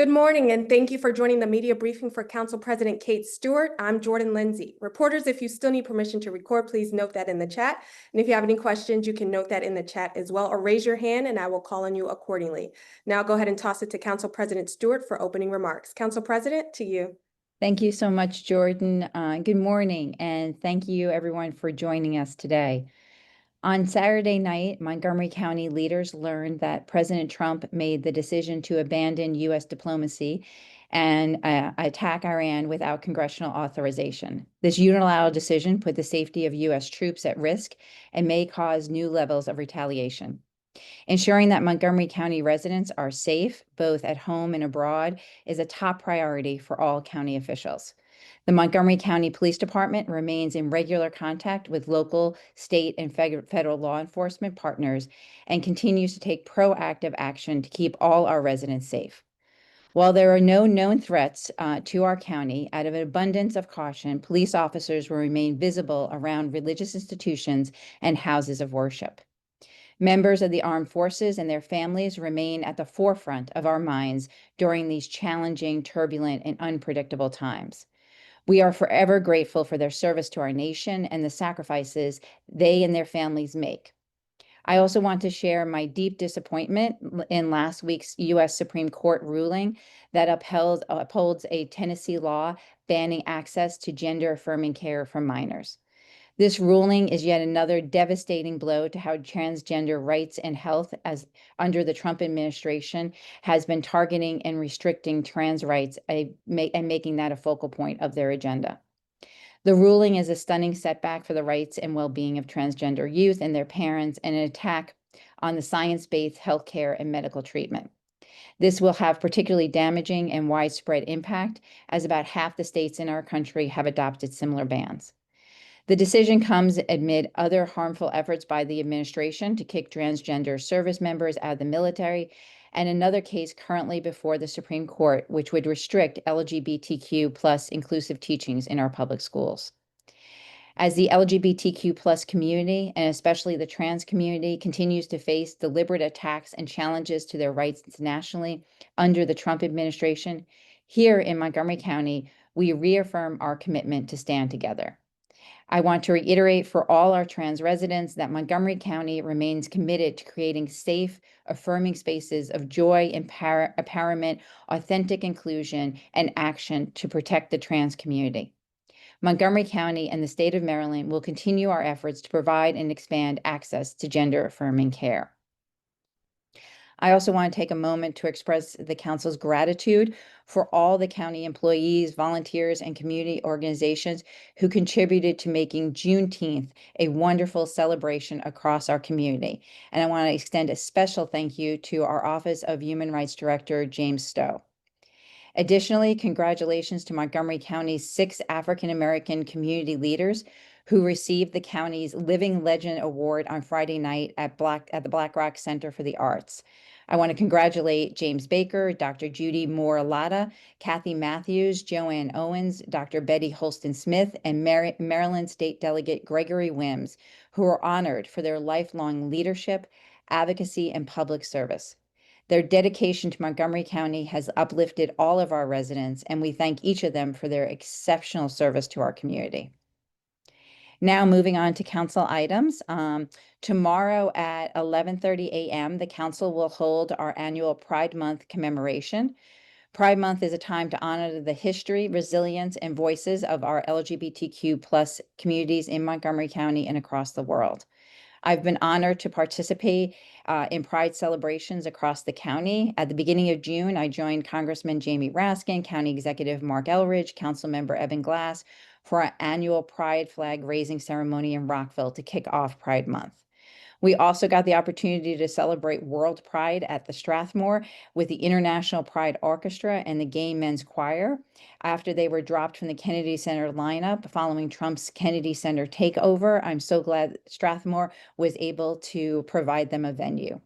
Good morning, and thank you for joining the media briefing for Council President Kate Stewart. I'm Jordan Lindsay. Reporters, if you still need permission to record, please note that in the chat. And if you have any questions, you can note that in the chat as well, or raise your hand and I will call on you accordingly. Now go ahead and toss it to Council President Stewart for opening remarks. Council President, to you. Thank you so much, Jordan. Good morning, and thank you everyone for joining us today. On Saturday night, Montgomery County leaders learned that President Trump made the decision to abandon U.S. diplomacy and attack Iran without congressional authorization. This unilateral decision put the safety of U.S. troops at risk and may cause new levels of retaliation. Ensuring that Montgomery County residents are safe, both at home and abroad, is a top priority for all county officials. The Montgomery County Police Department remains in regular contact with local, state, and federal law enforcement partners and continues to take proactive action to keep all our residents safe. While there are no known threats to our county, out of an abundance of caution, police officers will remain visible around religious institutions and houses of worship. Members of the armed forces and their families remain at the forefront of our minds during these challenging, turbulent, and unpredictable times. We are forever grateful for their service to our nation and the sacrifices they and their families make. I also want to share my deep disappointment in last week's U.S. Supreme Court ruling that upholds a Tennessee law banning access to gender-affirming care for minors. This ruling is yet another devastating blow to how transgender rights and health under the Trump administration has been targeting and restricting trans rights and making that a focal point of their agenda. The ruling is a stunning setback for the rights and well-being of transgender youth and their parents, and an attack on the science-based healthcare and medical treatment. This will have particularly damaging and widespread impact, as about half the states in our country have adopted similar bans. The decision comes amid other harmful efforts by the administration to kick transgender service members out of the military, and another case currently before the Supreme Court, which would restrict LGBTQ plus inclusive teachings in our public schools. As the LGBTQ plus community, and especially the trans community, continues to face deliberate attacks and challenges to their rights nationally under the Trump administration, here in Montgomery County, we reaffirm our commitment to stand together. I want to reiterate for all our trans residents that Montgomery County remains committed to creating safe, affirming spaces of joy, empowerment, authentic inclusion, and action to protect the trans community. Montgomery County and the state of Maryland will continue our efforts to provide and expand access to gender-affirming care. I also want to take a moment to express the council's gratitude for all the county employees, volunteers, and community organizations who contributed to making Juneteenth a wonderful celebration across our community. And I want to extend a special thank you to our Office of Human Rights Director, James Stowe. Additionally, congratulations to Montgomery County's 6 African-American community leaders who received the county's Living Legend Award on Friday night at the Black Rock Center for the Arts. I want to congratulate James Baker, Dr. Judy Moore-Latta, Kathy Matthews, Joanne Owens, Dr. Betty Holston-Smith, and Maryland State Delegate Gregory Wims, who are honored for their lifelong leadership, advocacy, and public service. Their dedication to Montgomery County has uplifted all of our residents, and we thank each of them for their exceptional service to our community. Now moving on to council items. Tomorrow at 11:30 a.m., the council will hold our annual Pride Month commemoration. Pride Month is a time to honor the history, resilience, and voices of our LGBTQ plus communities in Montgomery County and across the world. I've been honored to participate in Pride celebrations across the county. At the beginning of June, I joined Congressman Jamie Raskin, County Executive Mark Elridge, Councilmember Evan Glass for our annual Pride flag raising ceremony in Rockville to kick off Pride Month. We also got the opportunity to celebrate World Pride at the Strathmore with the International Pride Orchestra and the Gay Men's Choir after they were dropped from the Kennedy Center lineup following Trump's Kennedy Center takeover. I'm so glad Strathmore was able to provide them a venue.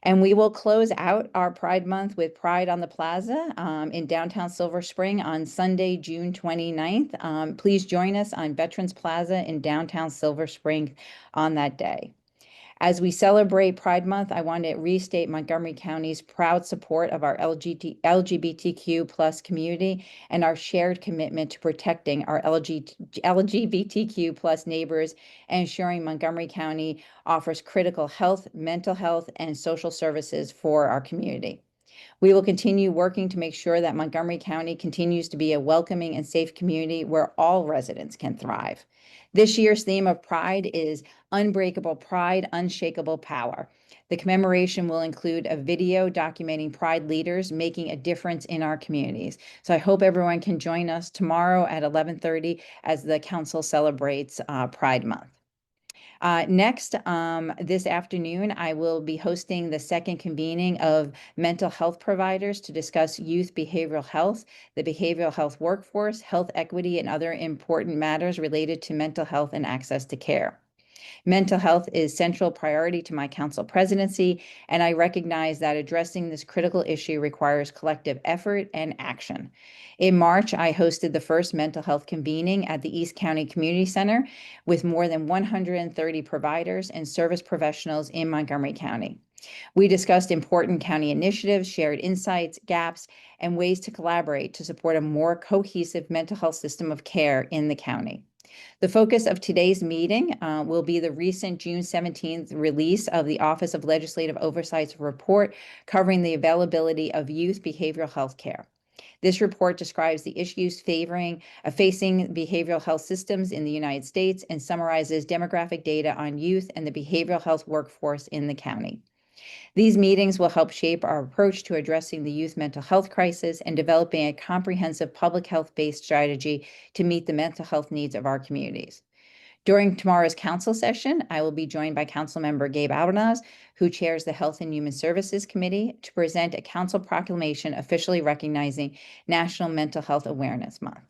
And we will close out our Pride Month with Pride on the Plaza in downtown Silver Spring on Sunday, June 29th. Please join us on Veterans Plaza in downtown Silver Spring on that day. As we celebrate Pride Month, I want to restate Montgomery County's proud support of our LGBTQ plus community and our shared commitment to protecting our LGBTQ plus neighbors and ensuring Montgomery County offers critical health, mental health, and social services for our community. We will continue working to make sure that Montgomery County continues to be a welcoming and safe community where all residents can thrive. This year's theme of Pride is Unbreakable Pride, Unshakable Power. The commemoration will include a video documenting Pride leaders making a difference in our communities. So I hope everyone can join us tomorrow at 11:30 as the council celebrates Pride Month. Next, this afternoon, I will be hosting the second convening of mental health providers to discuss youth behavioral health, the behavioral health workforce, health equity, and other important matters related to mental health and access to care. Mental health is central priority to my council presidency, and I recognize that addressing this critical issue requires collective effort and action. In March, I hosted the first mental health convening at the East County Community Center with more than 130 providers and service professionals in Montgomery County. We discussed important county initiatives, shared insights, gaps, and ways to collaborate to support a more cohesive mental health system of care in the county. The focus of today's meeting will be the recent June 17th release of the Office of Legislative Oversight's report covering the availability of youth behavioral health care. This report describes the issues facing behavioral health systems in the United States and summarizes demographic data on youth and the behavioral health workforce in the county. These meetings will help shape our approach to addressing the youth mental health crisis and developing a comprehensive public health-based strategy to meet the mental health needs of our communities. During tomorrow's council session, I will be joined by Councilmember Gabe Albornoz, who chairs the Health and Human Services Committee, to present a council proclamation officially recognizing National Mental Health Awareness Month.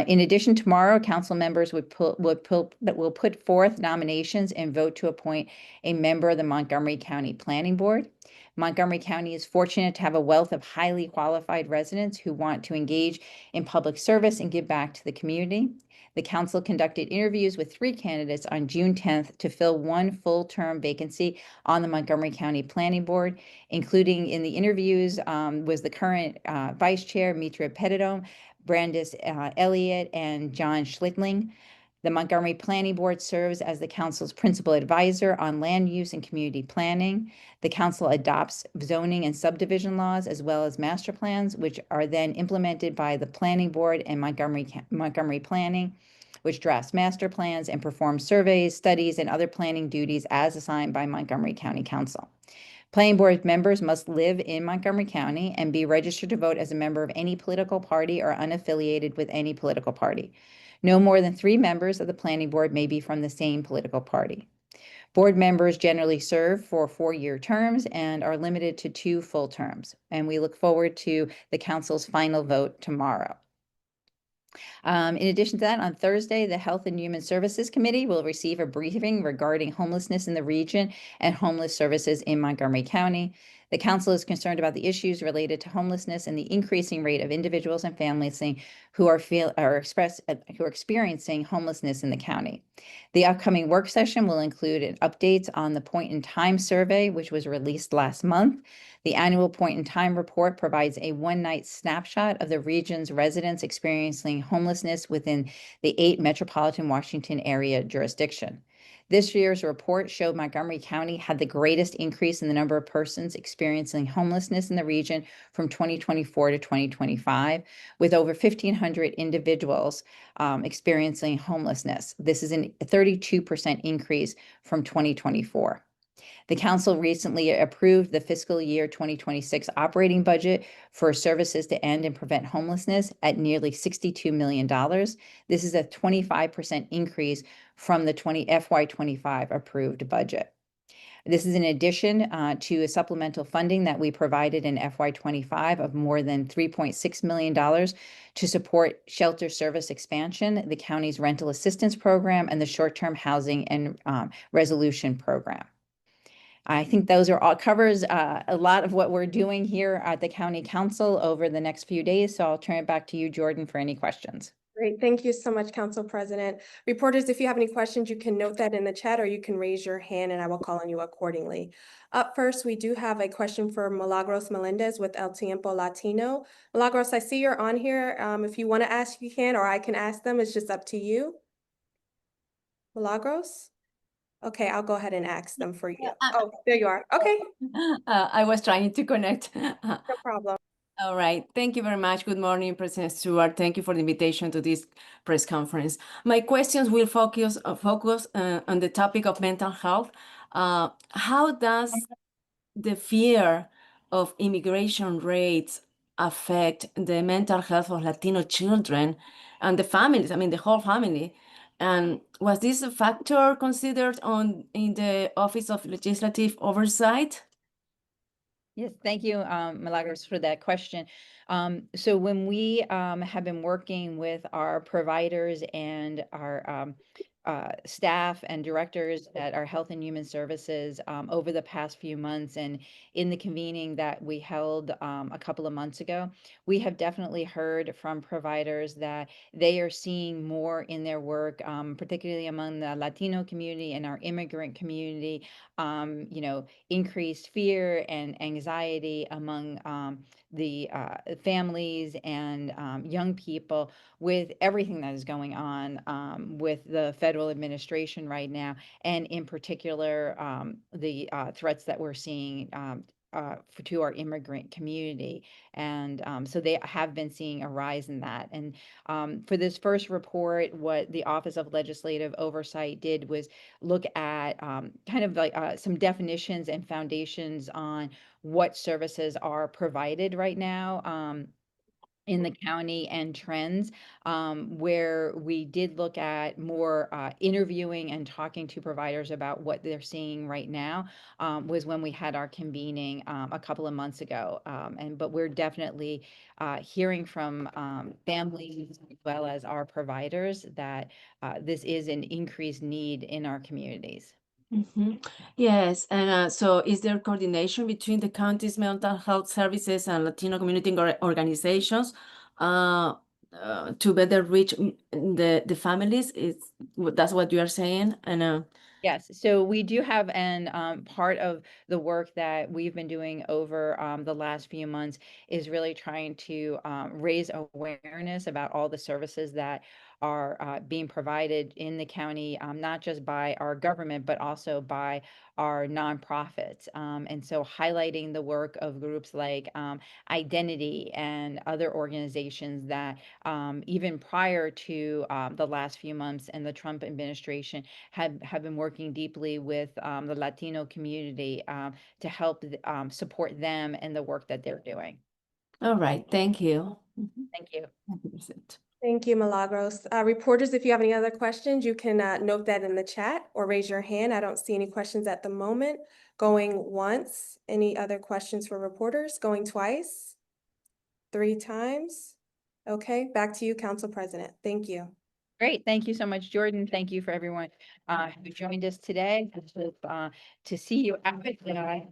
In addition, tomorrow, council members will put forth nominations and vote to appoint a member of the Montgomery County Planning Board. Montgomery County is fortunate to have a wealth of highly qualified residents who want to engage in public service and give back to the community. The council conducted interviews with 3 candidates on June 10th to fill 1 full-term vacancy on the Montgomery County Planning Board. Including in the interviews was the current Vice Chair, Mitra Petitome, Brandis Elliott, and John Schlittling. The Montgomery Planning Board serves as the council's principal advisor on land use and community planning. The council adopts zoning and subdivision laws as well as master plans, which are then implemented by the Planning Board and Montgomery Planning, which drafts master plans and performs surveys, studies, and other planning duties as assigned by Montgomery County Council. Planning Board members must live in Montgomery County and be registered to vote as a member of any political party or unaffiliated with any political party. No more than 3 members of the Planning Board may be from the same political party. Board members generally serve for 4-year terms and are limited to 2 full terms. And we look forward to the council's final vote tomorrow. In addition to that, on Thursday, the Health and Human Services Committee will receive a briefing regarding homelessness in the region and homeless services in Montgomery County. The council is concerned about the issues related to homelessness and the increasing rate of individuals and families who are experiencing homelessness in the county. The upcoming work session will include updates on the point in time survey, which was released last month. The annual point in time report provides a one-night snapshot of the region's residents experiencing homelessness within the 8 metropolitan Washington area jurisdiction. This year's report showed Montgomery County had the greatest increase in the number of persons experiencing homelessness in the region from 2024 to 2025, with over 1,500 individuals experiencing homelessness. This is a 32% increase from 2024. The council recently approved the fiscal year 2026 operating budget for services to end and prevent homelessness at nearly $62 million. This is a 25% increase from the FY25 approved budget. This is in addition to a supplemental funding that we provided in FY25 of more than $3.6 million to support shelter service expansion, the county's rental assistance program, and the short-term housing and resolution program. I think those are all covers a lot of what we're doing here at the County Council over the next few days. So I'll turn it back to you, Jordan, for any questions. Great, thank you so much, Council President. Reporters, if you have any questions, you can note that in the chat or you can raise your hand and I will call on you accordingly. Up first, we do have a question for Milagros Melendez with El Tiempo Latino. Milagros, I see you're on here. If you want to ask, you can, or I can ask them. It's just up to you. Milagros? Okay, I'll go ahead and ask them for you. Oh, there you are. Okay, I was trying to connect. no problem. All right. Thank you very much. Good morning, President Stewart. Thank you for the invitation to this press conference. My questions will focus on the topic of mental health. How does the fear of immigration rates affect the mental health of Latino children and the families? I mean, the whole family. And was this a factor considered in the Office of Legislative Oversight? Yes, thank you, Milagros, for that question. So when we have been working with our providers and our staff and directors at our Health and Human Services over the past few months, and in the convening that we held a couple of months ago, we have definitely heard from providers that they are seeing more in their work, particularly among the Latino community and our immigrant community, increased fear and anxiety among the families and young people with everything that is going on with the federal administration right now, and in particular, the threats that we're seeing to our immigrant community. And so they have been seeing a rise in that. And for this first report, what the Office of Legislative Oversight did was look at kind of like some definitions and foundations on what services are provided right now in the county, and trends, where we did look at more interviewing and talking to providers about what they're seeing right now, was when we had our convening a couple of months ago. But we're definitely hearing from families as well as our providers that this is an increased need in our communities. Yes, and so is there coordination between the county's mental health services and Latino community organizations uh, to better reach the families? That's what you are saying? And Yes, so we do have, and part of the work that we've been doing over the last few months is really trying to raise awareness about all the services that are being provided in the county, not just by our government, but also by our nonprofits. And so highlighting the work of groups like Identity and other organizations that even prior to the last few months and the Trump administration have been working deeply with the Latino community to help support them and the work that they're doing. all right, thank you. Thank you. 100%. Thank you, Milagros. Reporters, if you have any other questions, you can note that in the chat or raise your hand. I don't see any questions at the moment. Going once. Any other questions for reporters? Going twice? 3 times? Okay, back to you, Council President. Thank you. Great. Thank you so much, Jordan. Thank you for everyone who joined us today. To see you out.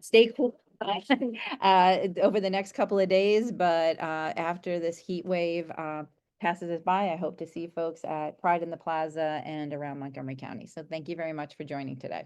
Stay cool over the next couple of days, but after this heat wave passes us by, I hope to see folks at Pride in the Plaza and around Montgomery County. So thank you very much for joining today.